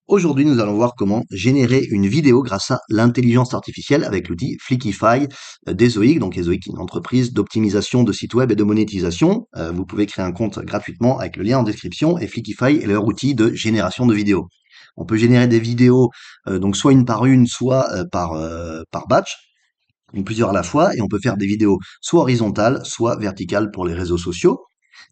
Aujourd'hui, nous allons voir comment générer une vidéo grâce à l'intelligence artificielle avec l'outil Flickify d'Ezoic. Donc Ezoic est une entreprise d'optimisation de sites web et de monétisation. Vous pouvez créer un compte gratuitement avec le lien en description et Flickify est leur outil de génération de vidéos. On peut générer des vidéos donc soit une par une, soit par batch, donc plusieurs à la fois, et on peut faire des vidéos soit horizontales, soit verticales pour les réseaux sociaux.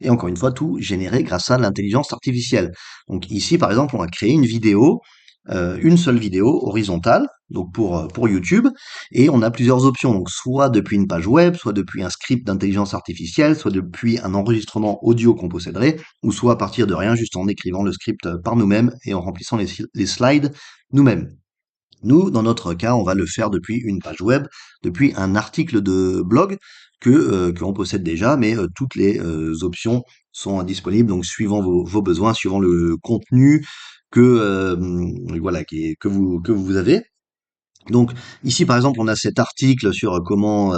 Et encore une fois, tout généré grâce à l'intelligence artificielle. Donc ici, par exemple, on va créer une seule vidéo horizontale, donc pour YouTube, et on a plusieurs options. Donc soit depuis une page web, soit depuis un script d'intelligence artificielle, soit depuis un enregistrement audio qu'on posséderait, ou soit à partir de rien, juste en écrivant le script par nous-mêmes et en remplissant les slides nous-mêmes. Nous, dans notre cas, on va le faire depuis une page web, depuis un article de blog que l'on possède déjà, mais toutes les options sont disponibles, donc suivant vos besoins, suivant le contenu voilà que vous avez. Donc ici, par exemple, on a cet article sur comment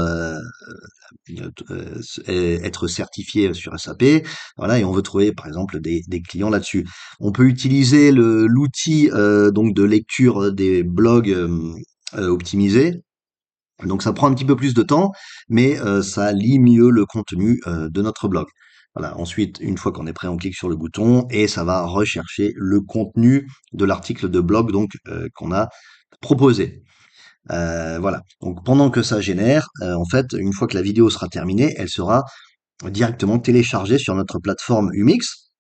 être certifié sur SAP, voilà, et on veut trouver, par exemple, des clients là-dessus. On peut utiliser l'outil donc de lecture des blogs optimisés. Donc ça prend un petit peu plus de temps, mais ça lit mieux le contenu de notre blog. Voilà. Ensuite, une fois qu'on est prêt, on clique sur le bouton et ça va rechercher le contenu de l'article de blog donc qu'on a proposé. Voilà. Donc pendant que ça génère, en fait, une fois que la vidéo sera terminée, elle sera directement téléchargée sur notre plateforme Umix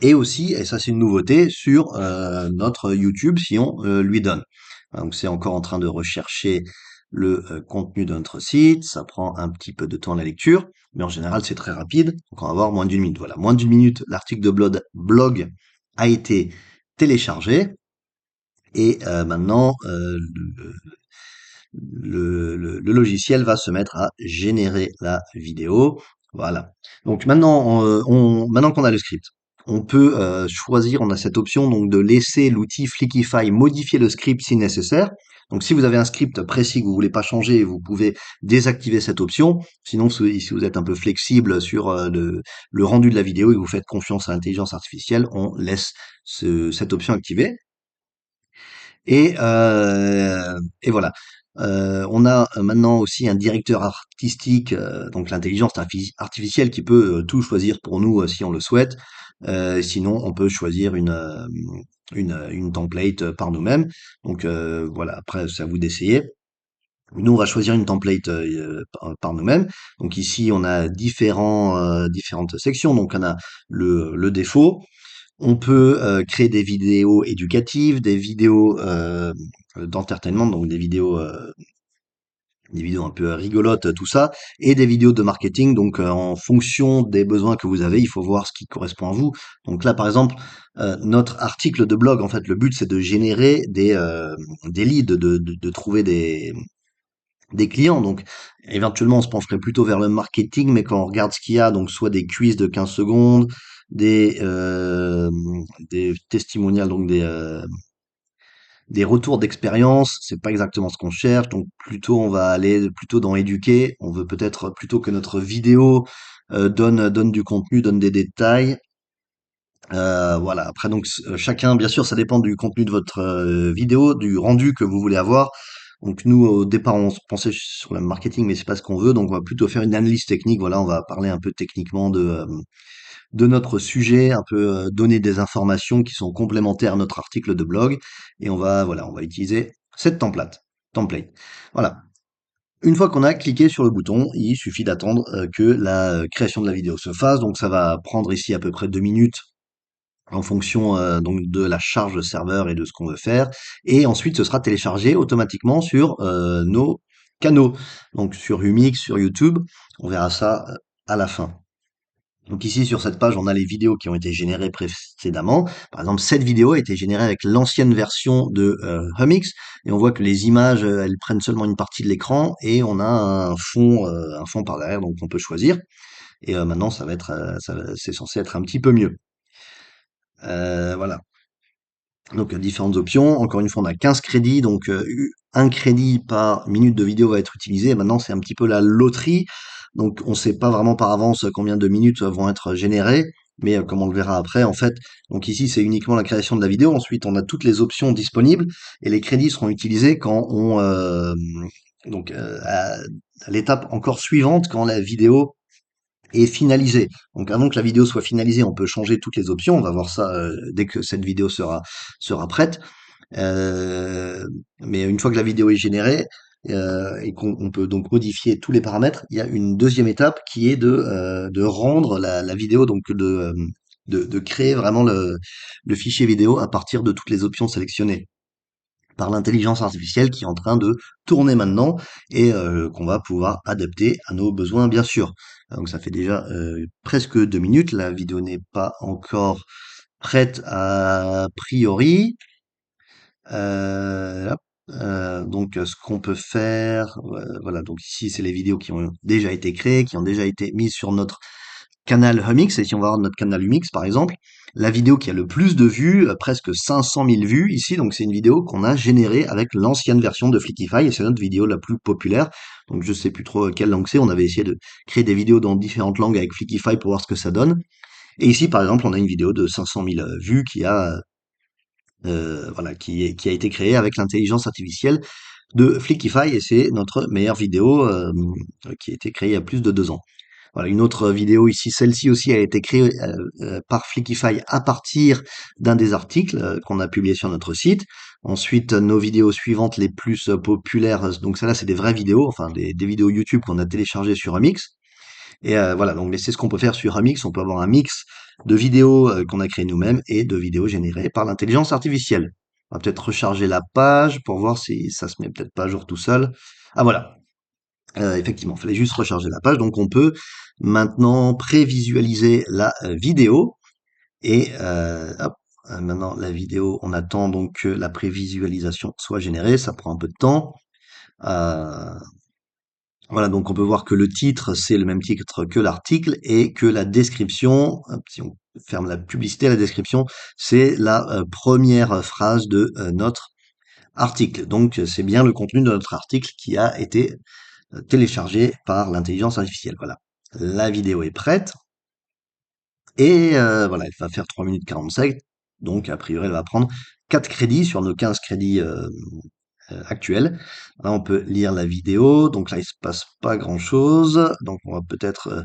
et aussi, et ça c'est une nouveauté, sur notre YouTube si on lui donne. Voilà, donc c'est encore en train de rechercher le contenu de notre site, ça prend un petit peu de temps la lecture, mais en général c'est très rapide, donc on va avoir moins d'une minute. Voilà, moins d'une minute, l'article de blog a été téléchargé et maintenant le logiciel va se mettre à générer la vidéo. Voilà. Donc maintenant, maintenant qu'on a le script, on peut choisir, on a cette option donc de laisser l'outil Flickify modifier le script si nécessaire. Donc si vous avez un script précis que vous voulez pas changer, vous pouvez désactiver cette option. Sinon, si vous êtes un peu flexible sur le rendu de la vidéo et que vous faites confiance à l'intelligence artificielle, on laisse cette option activée. Et voilà. On a maintenant aussi un directeur artistique, donc l'intelligence artificielle qui peut tout choisir pour nous si on le souhaite. Sinon, on peut choisir une template par nous-mêmes. Donc voilà, après, c'est à vous d'essayer. Nous, on va choisir une template par nous-mêmes. Donc ici, on a différentes sections. Donc on a le défaut, on peut créer des vidéos éducatives, des vidéos d'entertainment, donc des vidéos un peu rigolotes, tout ça, et des vidéos de marketing. Donc en fonction des besoins que vous avez, il faut voir ce qui correspond à vous. Donc là, par exemple, notre article de blog, en fait, le but c'est de générer des leads, de trouver des clients. Donc éventuellement, on se pencherait plutôt vers le marketing, mais quand on regarde ce qu'il y a, donc soit des quiz de 15 secondes, des, euh, des testimonials, donc des retours d'expérience, c'est pas exactement ce qu'on cherche, donc plutôt on va aller plutôt dans éduquer. On veut peut-être plutôt que notre vidéo donne du contenu, donne des détails. Voilà. Après donc chacun, bien sûr, ça dépend du contenu de votre vidéo, du rendu que vous voulez avoir. Donc nous au départ on se pensait sur le marketing, mais c'est pas ce qu'on veut, donc on va plutôt faire une analyse technique. Voilà, on va parler un peu techniquement de notre sujet, un peu donner des informations qui sont complémentaires à notre article de blog, et on va utiliser cette template. Voilà. Une fois qu'on a cliqué sur le bouton, il suffit d'attendre que la création de la vidéo se fasse. Donc ça va prendre ici à peu près 2 minutes en fonction donc de la charge de serveur et de ce qu'on veut faire. Et ensuite, ce sera téléchargé automatiquement sur nos canaux. Donc sur Umix, sur YouTube. On verra ça à la fin. Donc ici sur cette page, on a les vidéos qui ont été générées précédemment. Par exemple, cette vidéo a été générée avec l'ancienne version de Humix et on voit que les images, elles prennent seulement une partie de l'écran et on a un fond par derrière, donc on peut choisir. Et maintenant, c'est censé être un petit peu mieux. Voilà. Donc différentes options. Encore une fois, on a 15 crédits, donc un crédit par minute de vidéo va être utilisé. Maintenant, c'est un petit peu la loterie. Donc on ne sait pas vraiment par avance combien de minutes vont être générées. mais comme on le verra après, en fait, donc ici c'est uniquement la création de la vidéo. Ensuite, on a toutes les options disponibles et les crédits seront utilisés quand on donc à l'étape encore suivante, quand la vidéo est finalisée. Donc avant que la vidéo soit finalisée, on peut changer toutes les options. On va voir ça dès que cette vidéo sera prête. Euh, mais une fois que la vidéo est générée et qu'on peut donc modifier tous les paramètres, il y a une deuxième étape qui est de rendre la vidéo, donc de créer vraiment le fichier vidéo à partir de toutes les options sélectionnées par l'intelligence artificielle qui est en train de tourner maintenant et qu'on va pouvoir adapter à nos besoins, bien sûr. Donc ça fait déjà presque 2 minutes, la vidéo n'est pas encore prête a priori. Hop, donc ce qu'on peut faire, voilà, donc ici c'est les vidéos qui ont déjà été créées, qui ont déjà été mises sur notre canal Humix. Et si on va voir notre canal Humix par exemple, la vidéo qui a le plus de vues, presque 500 000 vues ici, donc c'est une vidéo qu'on a générée avec l'ancienne version de Flickify et c'est notre vidéo la plus populaire. Donc je sais plus trop quelle langue c'est, on avait essayé de créer des vidéos dans différentes langues avec Flickify pour voir ce que ça donne. Et ici par exemple on a une vidéo de 500 000 vues qui a voilà, qui a été créé avec l'intelligence artificielle de Flickify et c'est notre meilleure vidéo qui a été créée il y a plus de 2 ans. Voilà, une autre vidéo ici, celle-ci aussi a été créée par Flickify à partir d'un des articles qu'on a publié sur notre site. Ensuite, nos vidéos suivantes les plus populaires, donc celles-là c'est des vraies vidéos, enfin des vidéos YouTube qu'on a téléchargées sur Amix. Et voilà, donc mais c'est ce qu'on peut faire sur un mix. On peut avoir un mix de vidéos qu'on a créées nous-mêmes et de vidéos générées par l'intelligence artificielle. On va peut-être recharger la page pour voir si ça se met peut-être pas à jour tout seul. Ah voilà, effectivement, il fallait juste recharger la page. Donc on peut maintenant prévisualiser la vidéo et hop, maintenant la vidéo, on attend donc que la prévisualisation soit générée. Ça prend un peu de temps. Euh, Voilà, donc on peut voir que le titre, c'est le même titre que l'article et que la description, hop, si on ferme la publicité, la description, c'est la première phrase de notre article. Donc c'est bien le contenu de notre article qui a été téléchargé par l'intelligence artificielle. Voilà. La vidéo est prête et voilà, elle va faire 3 minutes 45. Donc a priori, elle va prendre 4 crédits sur nos 15 crédits actuel. Là, on peut lire la vidéo. Donc là, il se passe pas grand-chose. Donc on va peut-être...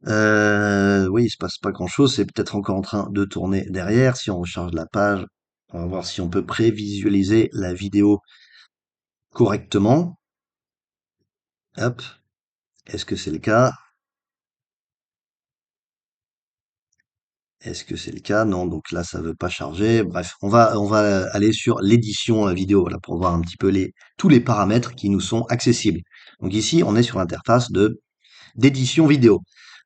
oui, il se passe pas grand-chose. C'est peut-être encore en train de tourner derrière. Si on recharge la page, on va voir si on peut prévisualiser la vidéo correctement. Hop. Est-ce que c'est le cas? Est-ce que c'est le cas? Non, donc là, ça veut pas charger. Bref, on va aller sur l'édition vidéo, voilà, pour voir un petit peu tous les paramètres qui nous sont accessibles. Donc ici, on est sur l'interface d'édition vidéo.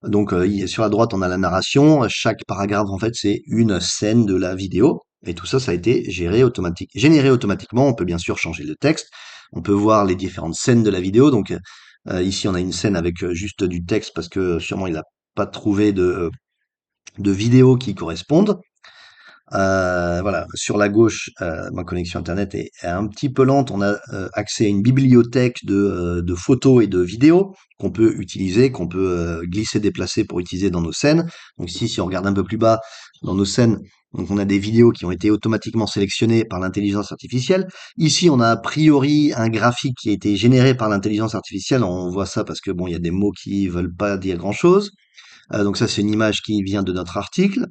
Donc sur la droite, on a la narration. Chaque paragraphe, en fait, c'est une scène de la vidéo. Et tout ça, ça a été généré automatiquement. On peut bien sûr changer le texte. On peut voir les différentes scènes de la vidéo. Donc ici, on a une scène avec juste du texte parce que sûrement il n'a pas trouvé de vidéos qui correspondent. Voilà, sur la gauche, ma connexion internet est un petit peu lente. On a accès à une bibliothèque de photos et de vidéos qu'on peut utiliser, qu'on peut glisser, déplacer pour utiliser dans nos scènes. Donc ici, si on regarde un peu plus bas dans nos scènes, donc on a des vidéos qui ont été automatiquement sélectionnées par l'intelligence artificielle. Ici, on a a priori un graphique qui a été généré par l'intelligence artificielle. On voit ça parce que bon, il y a des mots qui veulent pas dire grand-chose. Donc ça, c'est une image qui vient de notre article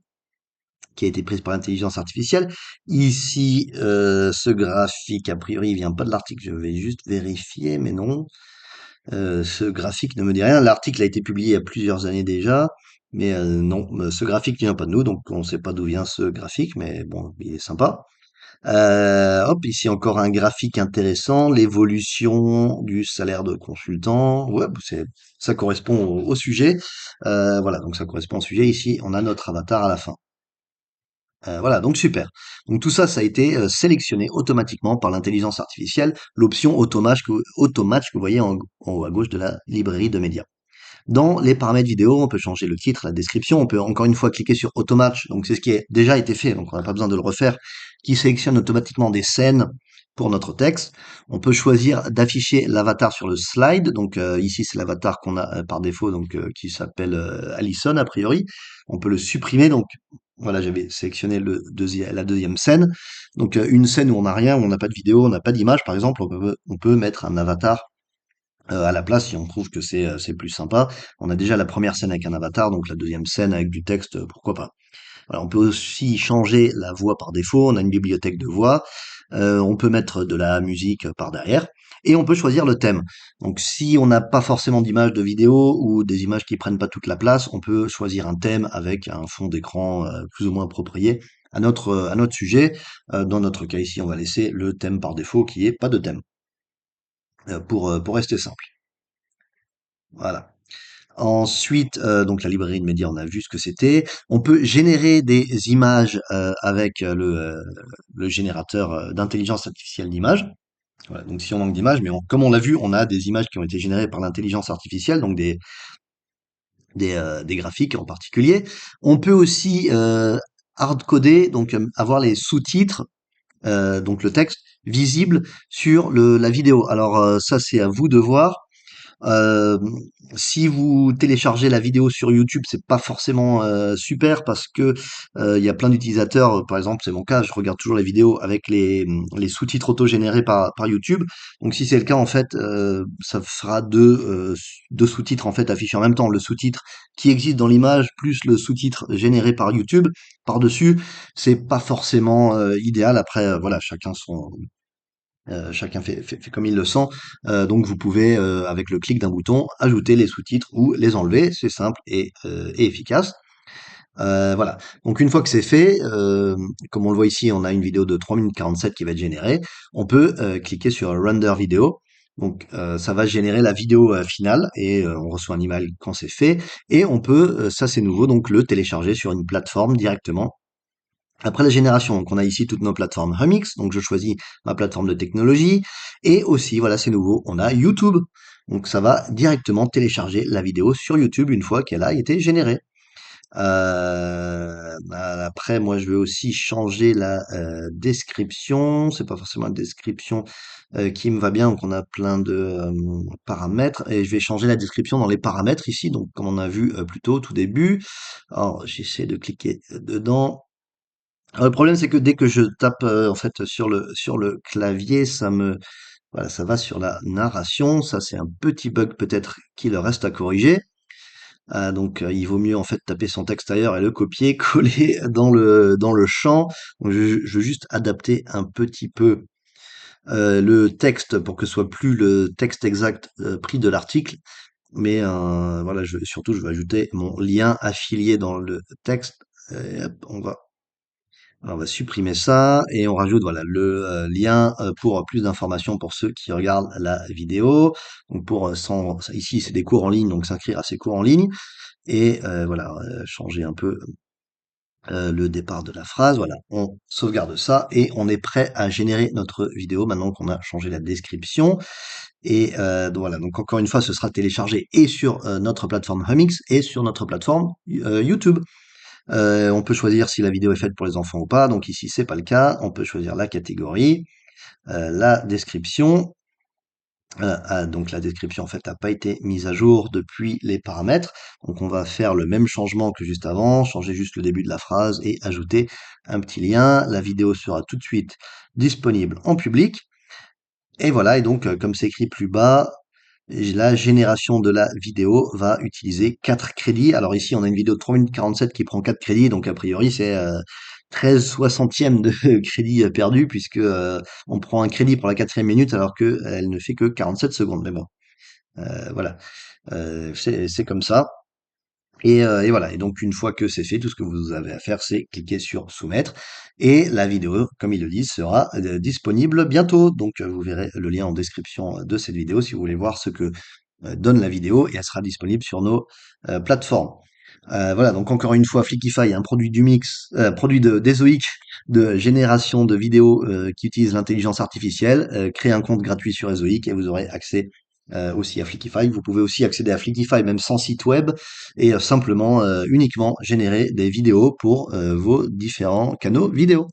qui a été prise par l'intelligence artificielle. Ici, ce graphique, a priori, il vient pas de l'article. Je vais juste vérifier, mais non. Ce graphique ne me dit rien. L'article a été publié il y a plusieurs années déjà, mais non, ce graphique ne vient pas de nous, donc on ne sait pas d'où vient ce graphique, mais bon, il est sympa. Hop, ici encore un graphique intéressant, l'évolution du salaire de consultant. Ouais, ça correspond au sujet. Voilà, donc ça correspond au sujet. Ici, on a notre avatar à la fin. Voilà, donc super. Donc tout ça, ça a été sélectionné automatiquement par l'intelligence artificielle, l'option Automatch que vous voyez en haut à gauche de la librairie de médias. Dans les paramètres vidéo, on peut changer le titre, la description, on peut encore une fois cliquer sur Automatch, donc c'est ce qui a déjà été fait, donc on n'a pas besoin de le refaire, qui sélectionne automatiquement des scènes pour notre texte. On peut choisir d'afficher l'avatar sur le slide. Donc ici, c'est l'avatar qu'on a par défaut, donc qui s'appelle Allison a priori. On peut le supprimer. Donc voilà, j'avais sélectionné la deuxième scène. Donc une scène où on n'a rien, où on n'a pas de vidéo, on n'a pas d'image, par exemple, on peut mettre un avatar à la place si on trouve que c'est plus sympa. On a déjà la première scène avec un avatar, donc la deuxième scène avec du texte, pourquoi pas. Voilà, on peut aussi changer la voix par défaut, on a une bibliothèque de voix, on peut mettre de la musique par derrière, et on peut choisir le thème. Donc si on n'a pas forcément d'image de vidéo ou des images qui prennent pas toute la place, on peut choisir un thème avec un fond d'écran plus ou moins approprié à notre sujet. Dans notre cas ici, on va laisser le thème par défaut qui est pas de thème, pour rester simple. Voilà. Ensuite, donc la librairie de médias, on a vu ce que c'était. On peut générer des images avec le générateur d'intelligence artificielle d'images. Voilà, donc si on manque d'images, mais comme on l'a vu, on a des images qui ont été générées par l'intelligence artificielle, donc des graphiques en particulier. On peut aussi hard-coder, donc avoir les sous-titres, donc le texte visible sur la vidéo. Alors ça, c'est à vous de voir. Heu, Si vous téléchargez la vidéo sur YouTube, c'est pas forcément, super parce que, il y a plein d'utilisateurs, par exemple, c'est mon cas, je regarde toujours les vidéos avec les sous-titres auto-générés par YouTube. Donc si c'est le cas, en fait, ça fera 2 sous-titres, en fait, affichés en même temps. Le sous-titre qui existe dans l'image, plus le sous-titre généré par YouTube par-dessus. C'est pas forcément, idéal. Après, voilà, chacun fait comme il le sent. Donc vous pouvez, avec le clic d'un bouton, ajouter les sous-titres ou les enlever. C'est simple et efficace. Voilà. Donc une fois que c'est fait, comme on le voit ici, on a une vidéo de 3 minutes 47 qui va être générée. On peut cliquer sur Render Video. Donc ça va générer la vidéo finale et on reçoit un email quand c'est fait. Et on peut, ça c'est nouveau, donc le télécharger sur une plateforme directement. Après la génération, donc on a ici toutes nos plateformes Remix, donc je choisis ma plateforme de technologie, et aussi, voilà, c'est nouveau, on a YouTube. Donc ça va directement télécharger la vidéo sur YouTube une fois qu'elle a été générée. Après, moi, je vais aussi changer la description. C'est pas forcément une description qui me va bien, donc on a plein de paramètres, et je vais changer la description dans les paramètres ici, donc comme on a vu plus tôt au tout début. Alors, j'essaie de cliquer dedans. Alors, le problème, c'est que dès que je tape en fait sur le clavier, voilà, ça va sur la narration. Ça, c'est un petit bug peut-être qu'il reste à corriger. Donc, il vaut mieux en fait taper son texte ailleurs et le copier, coller dans le champ. Donc, je veux juste adapter un petit peu le texte pour que ce soit plus le texte exact pris de l'article, mais voilà, surtout je vais ajouter mon lien affilié dans le texte. Et hop, on va supprimer ça et on rajoute voilà le lien pour plus d'informations pour ceux qui regardent la vidéo. Donc ici c'est des cours en ligne, donc s'inscrire à ces cours en ligne et voilà changer un peu le départ de la phrase. Voilà, on sauvegarde ça et on est prêt à générer notre vidéo maintenant qu'on a changé la description. Et donc voilà, donc encore une fois, ce sera téléchargé et sur notre plateforme Remix et sur notre plateforme YouTube. On peut choisir si la vidéo est faite pour les enfants ou pas. Donc ici, c'est pas le cas. On peut choisir la catégorie, la description. Donc la description en fait n'a pas été mise à jour depuis les paramètres. Donc on va faire le même changement que juste avant, changer juste le début de la phrase et ajouter un petit lien. La vidéo sera tout de suite disponible en public. Et voilà, et donc comme c'est écrit plus bas, la génération de la vidéo va utiliser 4 crédits. Alors ici, on a une vidéo de 3 minutes 47 qui prend 4 crédits, donc a priori, c'est 13 soixantièmes de crédit perdu, puisque on prend un crédit pour la quatrième minute alors qu'elle ne fait que 47 secondes. Mais bon, voilà, c'est comme ça. Et voilà. Et donc, une fois que c'est fait, tout ce que vous avez à faire, c'est cliquer sur soumettre. Et la vidéo, comme ils le disent, sera disponible bientôt. Donc, vous verrez le lien en description de cette vidéo si vous voulez voir ce que donne la vidéo et elle sera disponible sur nos plateformes. Voilà, donc encore une fois, Flickify, un produit du mix, produit d'Ezoic de génération de vidéos qui utilise l'intelligence artificielle. Créez un compte gratuit sur Ezoic et vous aurez accès aussi à Flickify. Vous pouvez aussi accéder à Flickify même sans site web et simplement uniquement générer des vidéos pour vos différents canaux vidéo.